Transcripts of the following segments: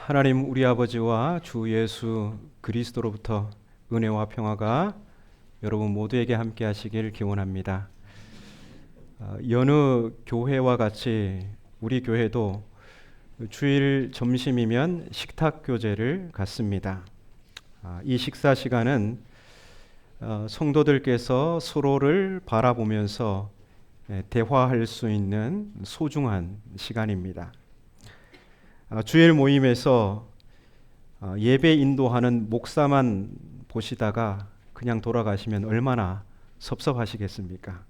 하나님 우리 아버지와 주 예수 그리스도로부터 은혜와 평화가 여러분 모두에게 함께 하시길 기원합니다. 여느 교회와 같이 우리 교회도 주일 점심이면 식탁 교제를 갖습니다. 이 식사 시간은 성도들께서 서로를 바라보면서 대화할 수 있는 소중한 시간입니다. 주일 모임에서 예배 인도하는 목사만 보시다가 그냥 돌아가시면 얼마나 섭섭하시겠습니까?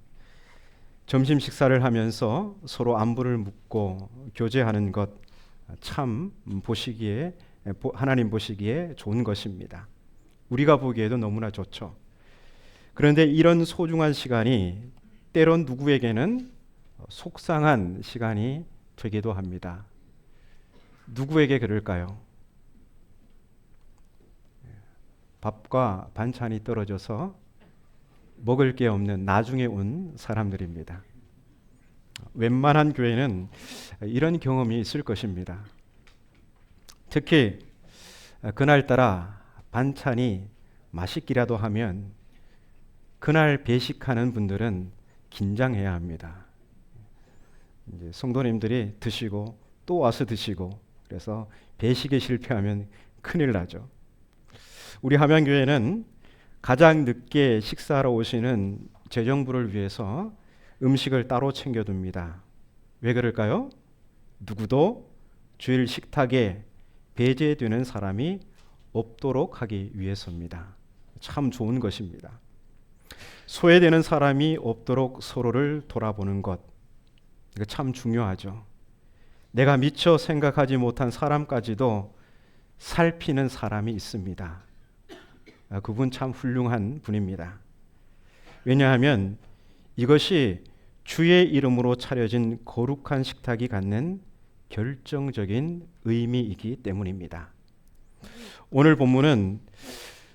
점심 식사를 하면서 서로 안부를 묻고 교제하는 것 참 하나님 보시기에 좋은 것입니다. 우리가 보기에도 너무나 좋죠. 그런데 이런 소중한 시간이 때론 누구에게는 속상한 시간이 되기도 합니다. 누구에게 그럴까요? 밥과 반찬이 떨어져서 먹을 게 없는 나중에 온 사람들입니다. 웬만한 교회는 이런 경험이 있을 것입니다. 특히 그날따라 반찬이 맛있기라도 하면 그날 배식하는 분들은 긴장해야 합니다. 이제 성도님들이 드시고 또 와서 드시고 그래서 배식에 실패하면 큰일 나죠. 우리 함양교회는 가장 늦게 식사하러 오시는 재정부를 위해서 음식을 따로 챙겨둡니다. 왜 그럴까요? 누구도 주일 식탁에 배제되는 사람이 없도록 하기 위해서입니다. 참 좋은 것입니다. 소외되는 사람이 없도록 서로를 돌아보는 것, 이거 참 중요하죠. 내가 미처 생각하지 못한 사람까지도 살피는 사람이 있습니다. 그분 참 훌륭한 분입니다. 왜냐하면 이것이 주의 이름으로 차려진 거룩한 식탁이 갖는 결정적인 의미이기 때문입니다. 오늘 본문은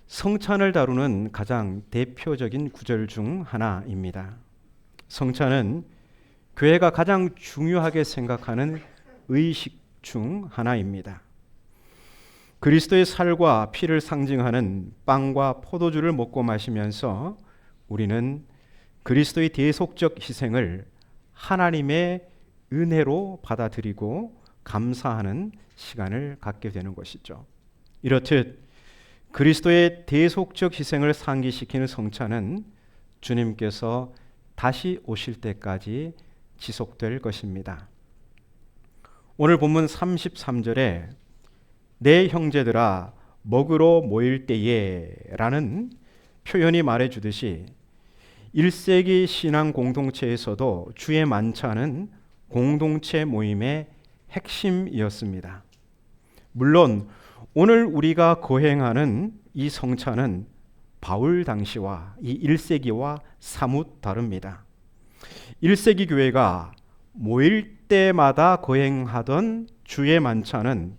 성찬을 다루는 가장 대표적인 구절 중 하나입니다. 성찬은 교회가 가장 중요하게 생각하는 의식 중 하나입니다. 그리스도의 살과 피를 상징하는 빵과 포도주를 먹고 마시면서 우리는 그리스도의 대속적 희생을 하나님의 은혜로 받아들이고 감사하는 시간을 갖게 되는 것이죠. 이렇듯 그리스도의 대속적 희생을 상기시키는 성찬은 주님께서 다시 오실 때까지 지속될 것입니다. 오늘 본문 33절에 내 형제들아 먹으러 모일 때에 라는 표현이 말해주듯이 1세기 신앙 공동체에서도 주의 만찬은 공동체 모임의 핵심이었습니다. 물론 오늘 우리가 거행하는 이 성찬은 바울 당시와 이 1세기와 사뭇 다릅니다. 1세기 교회가 모일 때마다 거행하던 주의 만찬은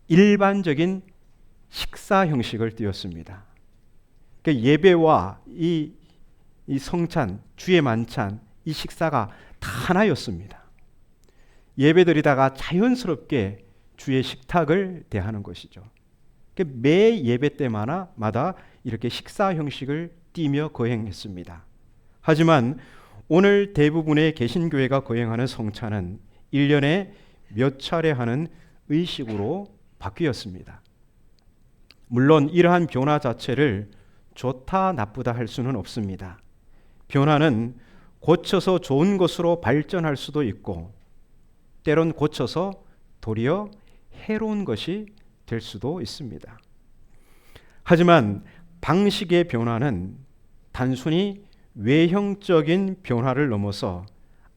일반적인 식사 형식을 띄었습니다. 그러니까 예배와 이 성찬, 주의 만찬, 이 식사가 다 하나였습니다. 예배드리다가 자연스럽게 주의 식탁을 대하는 것이죠. 그러니까 매 예배 때마다 이렇게 식사 형식을 띠며 거행했습니다. 하지만 오늘 대부분의 개신교회가 거행하는 성찬은 1년에 몇 차례 하는 의식으로 바뀌었습니다. 물론 이러한 변화 자체를 좋다 나쁘다 할 수는 없습니다. 변화는 고쳐서 좋은 것으로 발전할 수도 있고 때론 고쳐서 도리어 해로운 것이 될 수도 있습니다. 하지만 방식의 변화는 단순히 외형적인 변화를 넘어서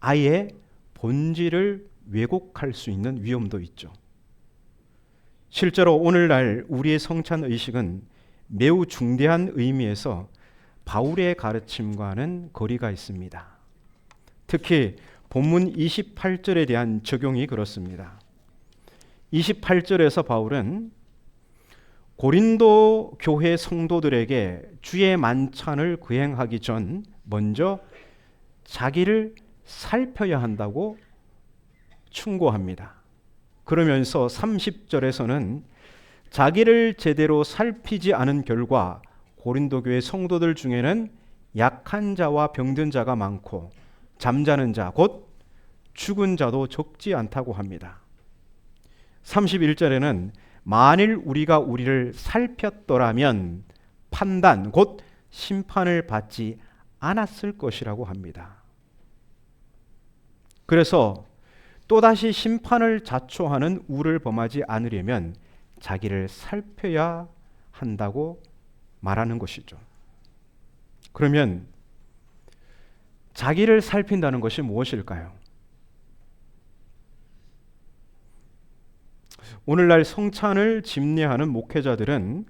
아예 본질을 왜곡할 수 있는 위험도 있죠. 실제로 오늘날 우리의 성찬 의식은 매우 중대한 의미에서 바울의 가르침과는 거리가 있습니다. 특히 본문 28절에 대한 적용이 그렇습니다. 28절에서 바울은 고린도 교회 성도들에게 주의 만찬을 거행하기 전 먼저 자기를 살펴야 한다고 충고합니다. 그러면서 30절에서는 자기를 제대로 살피지 않은 결과 고린도 교회 성도들 중에는 약한 자와 병든 자가 많고 잠자는 자, 곧 죽은 자도 적지 않다고 합니다. 31절에는 만일 우리가 우리를 살폈더라면 판단, 곧 심판을 받지 않았을 것이라고 합니다. 그래서 또다시 심판을 자초하는 우를 범하지 않으려면 자기를 살펴야 한다고 말하는 것이죠. 그러면 자기를 살핀다는 것이 무엇일까요? 오늘날 성찬을 집례하는 목회자들은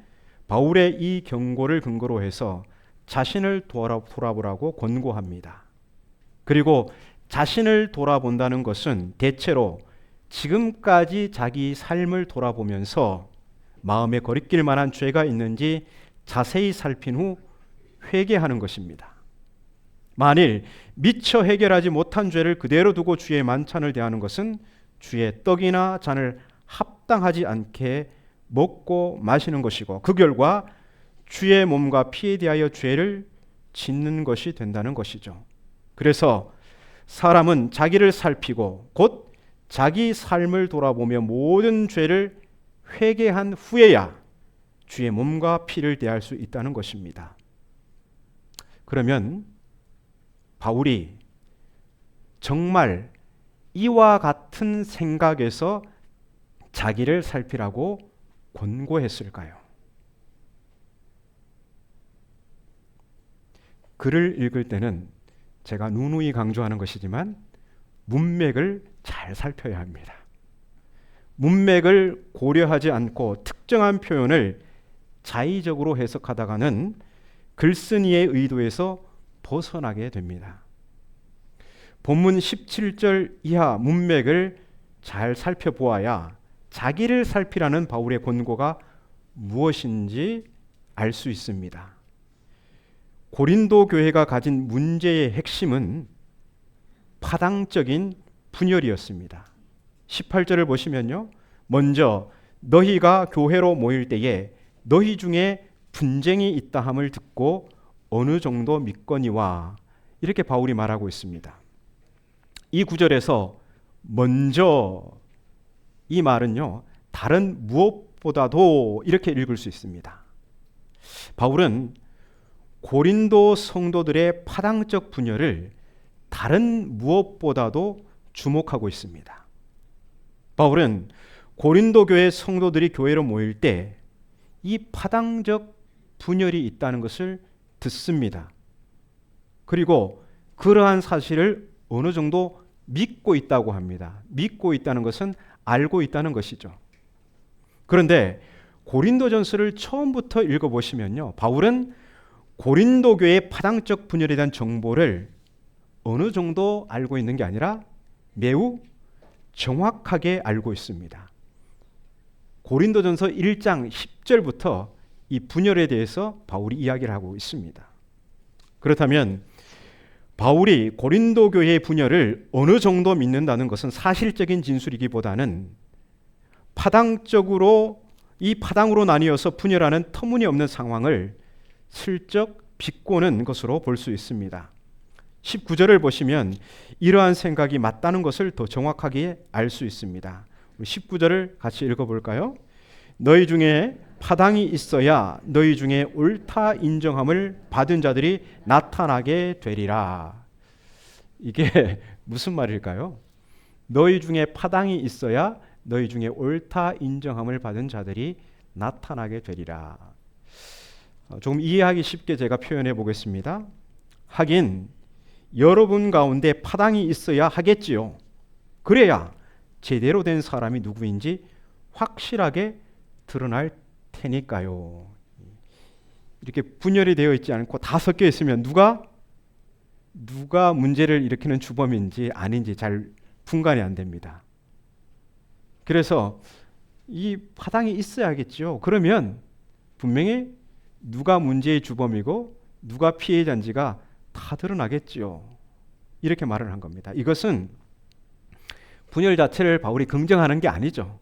바울의 이 경고를 근거로 해서 자신을 돌아보라고 권고합니다. 그리고 자신을 돌아본다는 것은 대체로 지금까지 자기 삶을 돌아보면서 마음에 거리낄 만한 죄가 있는지 자세히 살핀 후 회개하는 것입니다. 만일 미처 해결하지 못한 죄를 그대로 두고 주의 만찬을 대하는 것은 주의 떡이나 잔을 합당하지 않게 먹고 마시는 것이고 그 결과 주의 몸과 피에 대하여 죄를 짓는 것이 된다는 것이죠. 그래서 사람은 자기를 살피고 곧 자기 삶을 돌아보며 모든 죄를 회개한 후에야 주의 몸과 피를 대할 수 있다는 것입니다. 그러면 바울이 정말 이와 같은 생각에서 자기를 살피라고 권고했을까요? 글을 읽을 때는 제가 누누이 강조하는 것이지만 문맥을 잘 살펴야 합니다. 문맥을 고려하지 않고 특정한 표현을 자의적으로 해석하다가는 글쓴이의 의도에서 벗어나게 됩니다. 본문 17절 이하 문맥을 잘 살펴보아야 자기를 살피라는 바울의 권고가 무엇인지 알 수 있습니다. 고린도 교회가 가진 문제의 핵심은 파당적인 분열이었습니다. 18절을 보시면요. 먼저 너희가 교회로 모일 때에 너희 중에 분쟁이 있다 함을 듣고 어느 정도 믿거니와 이렇게 바울이 말하고 있습니다. 이 구절에서 먼저 이 말은요. 다른 무엇보다도 이렇게 읽을 수 있습니다. 바울은 고린도 성도들의 파당적 분열을 다른 무엇보다도 주목하고 있습니다. 바울은 고린도 교회 성도들이 교회로 모일 때 이 파당적 분열이 있다는 것을 듣습니다. 그리고 그러한 사실을 어느 정도 믿고 있다고 합니다. 믿고 있다는 것은 알고 있다는 것이죠. 그런데 고린도전서를 처음부터 읽어보시면요. 바울은 고린도 교회의 파당적 분열에 대한 정보를 어느 정도 알고 있는 게 아니라 매우 정확하게 알고 있습니다. 고린도전서 1장 10절부터 이 분열에 대해서 바울이 이야기를 하고 있습니다. 그렇다면 바울이 고린도 교회의 분열을 어느 정도 믿는다는 것은 사실적인 진술이기보다는 파당적으로 이 파당으로 나뉘어서 분열하는 터무니없는 상황을 슬쩍 비꼬는 것으로 볼 수 있습니다. 19절을 보시면 이러한 생각이 맞다는 것을 더 정확하게 알 수 있습니다. 19절을 같이 읽어볼까요? 너희 중에 파당이 있어야 너희 중에 옳다 인정함을 받은 자들이 나타나게 되리라. 이게 무슨 말일까요? 너희 중에 파당이 있어야 너희 중에 옳다 인정함을 받은 자들이 나타나게 되리라. 조금 이해하기 쉽게 제가 표현해 보겠습니다. 하긴 여러분 가운데 파당이 있어야 하겠지요. 그래야 제대로 된 사람이 누구인지 확실하게 드러날 테니까요. 이렇게 분열이 되어 있지 않고 다 섞여 있으면 누가 문제를 일으키는 주범인지 아닌지 잘 분간이 안 됩니다. 그래서 이 파당이 있어야겠죠. 그러면 분명히 누가 문제의 주범이고 누가 피해자인지가 다 드러나겠죠. 이렇게 말을 한 겁니다. 이것은 분열 자체를 바울이 긍정하는 게 아니죠.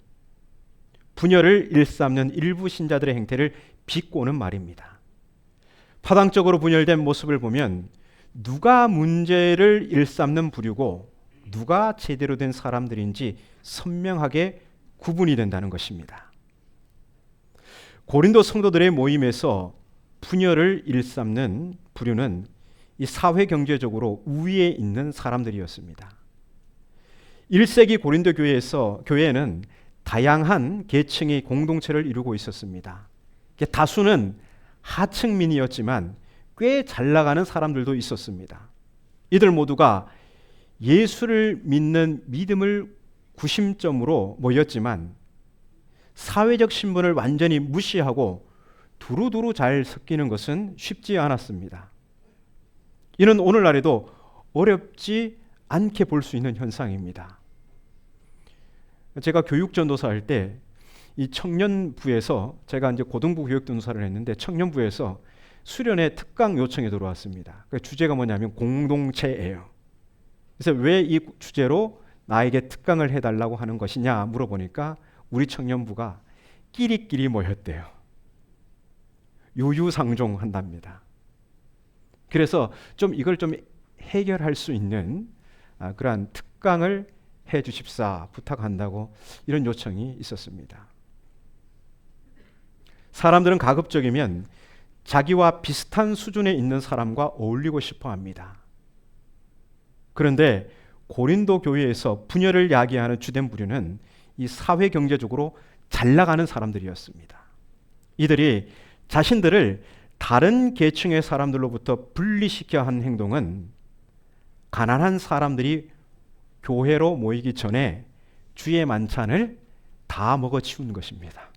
분열을 일삼는 일부 신자들의 행태를 비꼬는 말입니다. 파당적으로 분열된 모습을 보면 누가 문제를 일삼는 부류고 누가 제대로 된 사람들인지 선명하게 구분이 된다는 것입니다. 고린도 성도들의 모임에서 분열을 일삼는 부류는 이 사회 경제적으로 우위에 있는 사람들이었습니다. 1세기 고린도 교회에는 다양한 계층의 공동체를 이루고 있었습니다. 다수는 하층민이었지만 꽤 잘 나가는 사람들도 있었습니다. 이들 모두가 예수를 믿는 믿음을 구심점으로 모였지만 사회적 신분을 완전히 무시하고 두루두루 잘 섞이는 것은 쉽지 않았습니다. 이는 오늘날에도 어렵지 않게 볼 수 있는 현상입니다. 제가 교육전도사 할 때 이 청년부에서 제가 이제 고등부 교육전도사를 했는데 청년부에서 수련회 특강 요청이 들어왔습니다. 그 주제가 뭐냐면 공동체예요. 그래서 왜 이 주제로 나에게 특강을 해달라고 하는 것이냐 물어보니까 우리 청년부가 끼리끼리 모였대요. 유유상종한답니다. 그래서 좀 이걸 좀 해결할 수 있는 그러한 특강을 해 주십사 부탁한다고 이런 요청이 있었습니다. 사람들은 가급적이면 자기와 비슷한 수준에 있는 사람과 어울리고 싶어 합니다. 그런데 고린도 교회에서 분열을 야기하는 주된 부류는 이 사회 경제적으로 잘 나가는 사람들이었습니다. 이들이 자신들을 다른 계층의 사람들로부터 분리시켜 한 행동은 가난한 사람들이 교회로 모이기 전에 주의 만찬을 다 먹어치운 것입니다.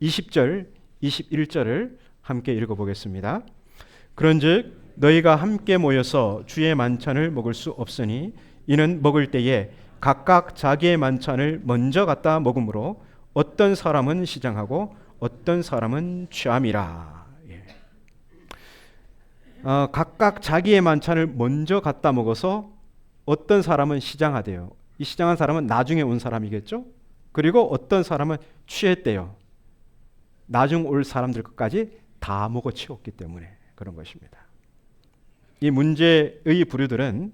20절, 21절을 함께 읽어보겠습니다. 그런즉 너희가 함께 모여서 주의 만찬을 먹을 수 없으니 이는 먹을 때에 각각 자기의 만찬을 먼저 갖다 먹으므로 어떤 사람은 시장하고 어떤 사람은 취함이라. 각각 자기의 만찬을 먼저 갖다 먹어서 어떤 사람은 시장하대요. 이 시장한 사람은 나중에 온 사람이겠죠. 그리고 어떤 사람은 취했대요. 나중 올 사람들 것까지 다 먹어치웠기 때문에 그런 것입니다. 이 문제의 부류들은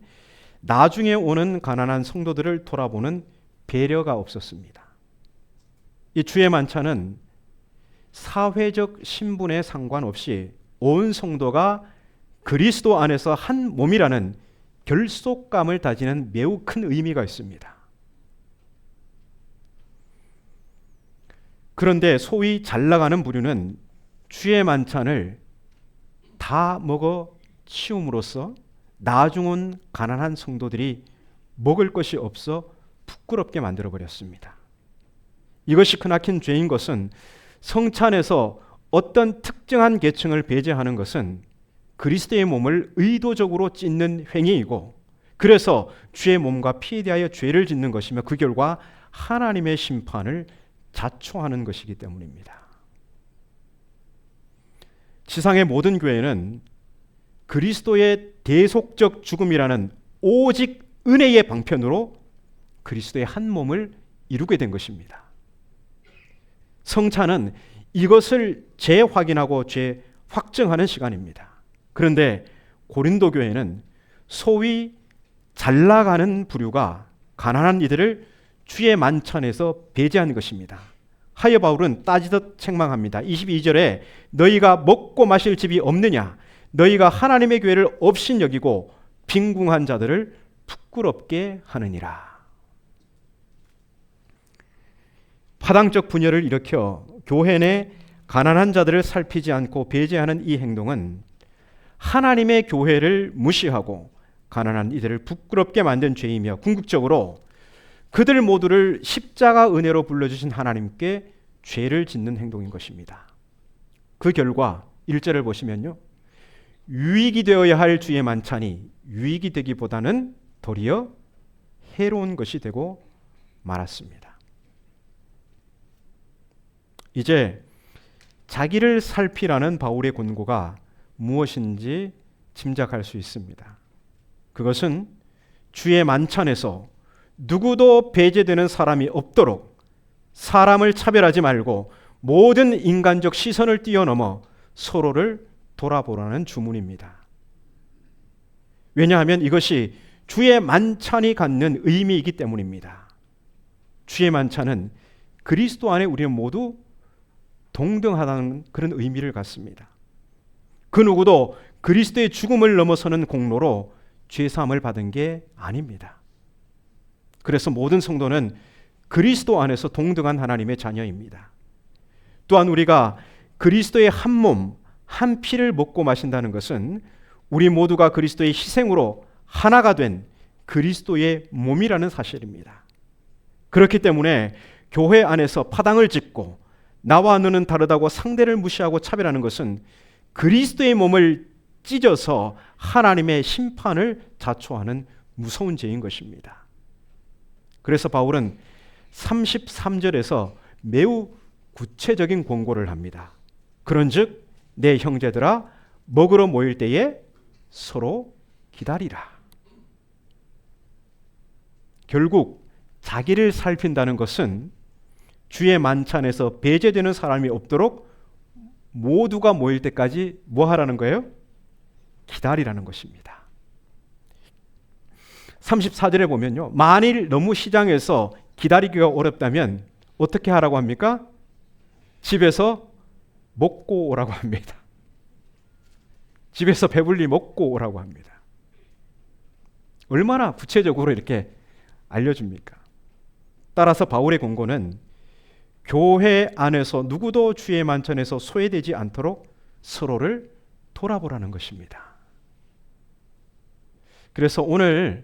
나중에 오는 가난한 성도들을 돌아보는 배려가 없었습니다. 이 주의 만찬은 사회적 신분에 상관없이 온 성도가 그리스도 안에서 한 몸이라는 결속감을 다지는 매우 큰 의미가 있습니다. 그런데 소위 잘 나가는 부류는 주의 만찬을 다 먹어 치움으로써 나중 온 가난한 성도들이 먹을 것이 없어 부끄럽게 만들어버렸습니다. 이것이 크나큰 죄인 것은 성찬에서 어떤 특정한 계층을 배제하는 것은 그리스도의 몸을 의도적으로 찢는 행위이고 그래서 주의 몸과 피에 대하여 죄를 짓는 것이며 그 결과 하나님의 심판을 자초하는 것이기 때문입니다. 지상의 모든 교회는 그리스도의 대속적 죽음이라는 오직 은혜의 방편으로 그리스도의 한 몸을 이루게 된 것입니다. 성찬은 이것을 재확인하고 재확정하는 시간입니다. 그런데 고린도 교회는 소위 잘 나가는 부류가 가난한 이들을 주의 만찬에서 배제한 것입니다. 하여 바울은 따지듯 책망합니다. 22절에 너희가 먹고 마실 집이 없느냐? 너희가 하나님의 교회를 업신 여기고 빈궁한 자들을 부끄럽게 하느니라. 파당적 분열을 일으켜 교회 내 가난한 자들을 살피지 않고 배제하는 이 행동은 하나님의 교회를 무시하고 가난한 이들을 부끄럽게 만든 죄이며 궁극적으로 그들 모두를 십자가 은혜로 불러주신 하나님께 죄를 짓는 행동인 것입니다. 그 결과 1절을 보시면요. 유익이 되어야 할 주의 만찬이 유익이 되기보다는 도리어 해로운 것이 되고 말았습니다. 이제 자기를 살피라는 바울의 권고가 무엇인지 짐작할 수 있습니다. 그것은 주의 만찬에서 누구도 배제되는 사람이 없도록 사람을 차별하지 말고 모든 인간적 시선을 뛰어넘어 서로를 돌아보라는 주문입니다. 왜냐하면 이것이 주의 만찬이 갖는 의미이기 때문입니다. 주의 만찬은 그리스도 안에 우리는 모두 동등하다는 그런 의미를 갖습니다. 그 누구도 그리스도의 죽음을 넘어서는 공로로 죄사함을 받은 게 아닙니다. 그래서 모든 성도는 그리스도 안에서 동등한 하나님의 자녀입니다. 또한 우리가 그리스도의 한 몸, 한 피를 먹고 마신다는 것은 우리 모두가 그리스도의 희생으로 하나가 된 그리스도의 몸이라는 사실입니다. 그렇기 때문에 교회 안에서 파당을 짓고 나와 너는 다르다고 상대를 무시하고 차별하는 것은 그리스도의 몸을 찢어서 하나님의 심판을 자초하는 무서운 죄인 것입니다. 그래서 바울은 33절에서 매우 구체적인 권고를 합니다. 그런즉 내 형제들아 먹으러 모일 때에 서로 기다리라. 결국 자기를 살핀다는 것은 주의 만찬에서 배제되는 사람이 없도록 모두가 모일 때까지 뭐 하라는 거예요? 기다리라는 것입니다. 34절에 보면요, 만일 너무 시장에서 기다리기가 어렵다면 어떻게 하라고 합니까? 집에서 먹고 오라고 합니다. 집에서 배불리 먹고 오라고 합니다. 얼마나 구체적으로 이렇게 알려줍니까? 따라서 바울의 권고는 교회 안에서 누구도 주의 만찬에서 소외되지 않도록 서로를 돌아보라는 것입니다. 그래서 오늘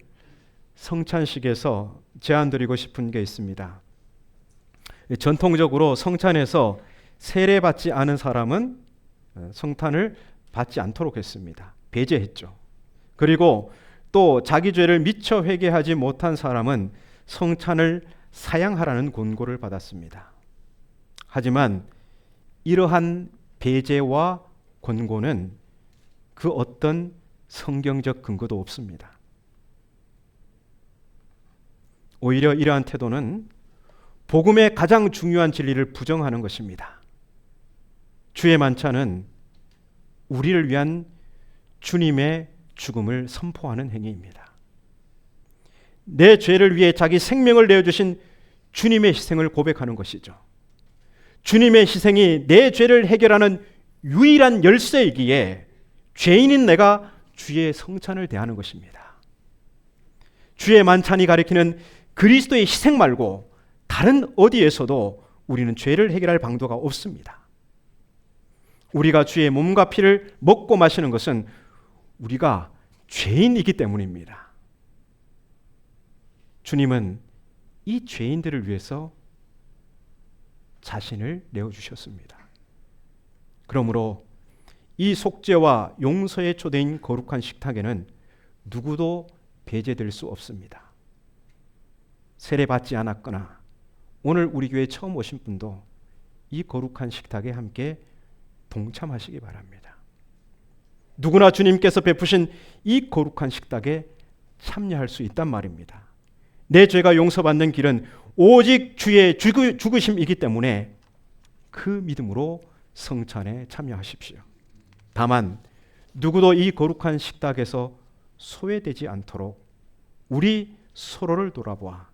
성찬식에서 제안드리고 싶은 게 있습니다. 전통적으로 성찬에서 세례받지 않은 사람은 성탄을 받지 않도록 했습니다. 배제했죠. 그리고 또 자기 죄를 미처 회개하지 못한 사람은 성찬을 사양하라는 권고를 받았습니다. 하지만 이러한 배제와 권고는 그 어떤 성경적 근거도 없습니다. 오히려 이러한 태도는 복음의 가장 중요한 진리를 부정하는 것입니다. 주의 만찬은 우리를 위한 주님의 죽음을 선포하는 행위입니다. 내 죄를 위해 자기 생명을 내어주신 주님의 희생을 고백하는 것이죠. 주님의 희생이 내 죄를 해결하는 유일한 열쇠이기에 죄인인 내가 주의 성찬을 대하는 것입니다. 주의 만찬이 가리키는 그리스도의 희생 말고 다른 어디에서도 우리는 죄를 해결할 방도가 없습니다. 우리가 주의 몸과 피를 먹고 마시는 것은 우리가 죄인이기 때문입니다. 주님은 이 죄인들을 위해서 자신을 내어주셨습니다. 그러므로 이 속죄와 용서의 초대인 거룩한 식탁에는 누구도 배제될 수 없습니다. 세례받지 않았거나 오늘 우리 교회에 처음 오신 분도 이 거룩한 식탁에 함께 동참하시기 바랍니다. 누구나 주님께서 베푸신 이 거룩한 식탁에 참여할 수 있단 말입니다. 내 죄가 용서받는 길은 오직 주의 죽으심이기 때문에 그 믿음으로 성찬에 참여하십시오. 다만 누구도 이 거룩한 식탁에서 소외되지 않도록 우리 서로를 돌아보아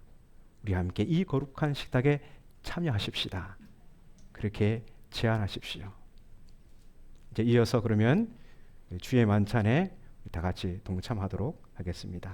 우리 함께 이 거룩한 식탁에 참여하십시다. 그렇게 제안하십시오. 이제 이어서 그러면 주의 만찬에 다 같이 동참하도록 하겠습니다.